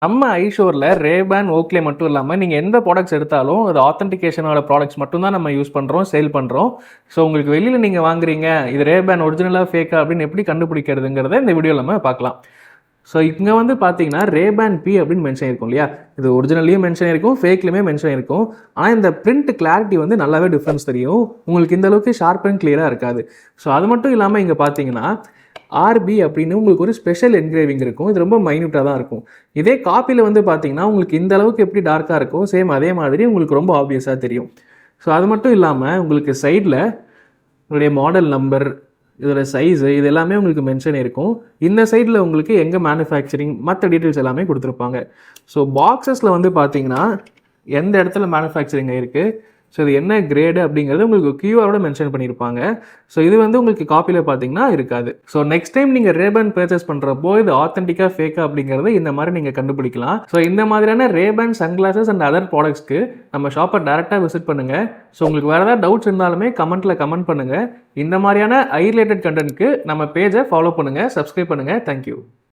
நம்ம ஐஷோர்ல ரேபான், ஓக்லே மட்டும் இல்லாம நீங்க எந்த ப்ராடக்ட்ஸ் எடுத்தாலும் அது ஆத்தென்டிகேஷனோட ப்ராடக்ட்ஸ் மட்டும் தான் நம்ம யூஸ் பண்றோம், சேல் பண்றோம். ஸோ உங்களுக்கு வெளியில நீங்க வாங்குறீங்க, இது ரேபான் ஒரிஜினலா, ஃபேக்கா அப்படின்னு எப்படி கண்டுபிடிக்கிறதுங்கிறத இந்த வீடியோல நம்ம பார்க்கலாம். ஸோ இங்க வந்து பார்த்தீங்கன்னா ரேபான் பி அப்படின்னு மென்ஷன் இருக்கும் இல்லையா? இது ஒரிஜினல்லையும் மென்ஷன் இருக்கும், ஃபேக்லையுமே மென்ஷன் இருக்கும். ஆனால் இந்த பிரிண்ட் கிளாரிட்டி வந்து நல்லாவே டிஃப்ரென்ஸ் தெரியும். உங்களுக்கு இந்த அளவுக்கு ஷார்ப் அண்ட் கிளியராக இருக்காது. ஸோ அது மட்டும் இல்லாமல் இங்கே பார்த்தீங்கன்னா ஆர்பி அப்படின்னு உங்களுக்கு ஒரு ஸ்பெஷல் என்கிரேவிங் இருக்கும். இது ரொம்ப மைன்யூட்டாக தான் இருக்கும். இதே காப்பியில் வந்து பார்த்தீங்கன்னா உங்களுக்கு இந்த அளவுக்கு எப்படி டார்க்காக இருக்கோ சேம் அதே மாதிரி உங்களுக்கு ரொம்ப ஆப்வியஸாக தெரியும். ஸோ அது மட்டும் இல்லாமல் உங்களுக்கு சைடில் உங்களுடைய மாடல் நம்பர், இதோட சைஸு, இது எல்லாமே உங்களுக்கு மென்ஷன் இருக்கும். இந்த சைடில் உங்களுக்கு எங்கே மேனுஃபேக்சரிங் மற்ற டீட்டெயில்ஸ் எல்லாமே கொடுத்துருப்பாங்க. ஸோ பாக்ஸஸில் வந்து பார்த்தீங்கன்னா எந்த இடத்துல மேனுஃபேக்சரிங் இருக்குது, ஸோ இது என்ன கிரேடு அப்படிங்கிறது உங்களுக்கு கியூஆரோட மென்ஷன் பண்ணியிருப்பாங்க. ஸோ இது வந்து உங்களுக்கு காப்பியில் பார்த்தீங்கன்னா இருக்காது. ஸோ நெக்ஸ்ட் டைம் நீங்கள் ரேபான் பர்ச்சேஸ் பண்ணுறப்போ இது ஆத்தென்டிக்காக ஃபேக்கா அப்படிங்கிறது இந்த மாதிரி நீங்கள் கண்டுபிடிக்கலாம். ஸோ இந்த மாதிரியான ரேபான் சன்கிளாஸஸ் அண்ட் அதர் ப்ராடக்ட்ஸ்க்கு நம்ம ஷாப்பை டேரெக்டாக விசிட் பண்ணுங்கள். ஸோ உங்களுக்கு வேறு ஏதாவது டவுட்ஸ் இருந்தாலுமே கமெண்ட்டில் கமெண்ட் பண்ணுங்கள். இந்த மாதிரியான ஐ ரிலேட்டட் கண்டென்ட்க்கு நம்ம பேஜை ஃபாலோ பண்ணுங்கள், சப்ஸ்கிரைப் பண்ணுங்கள். தேங்க்யூ.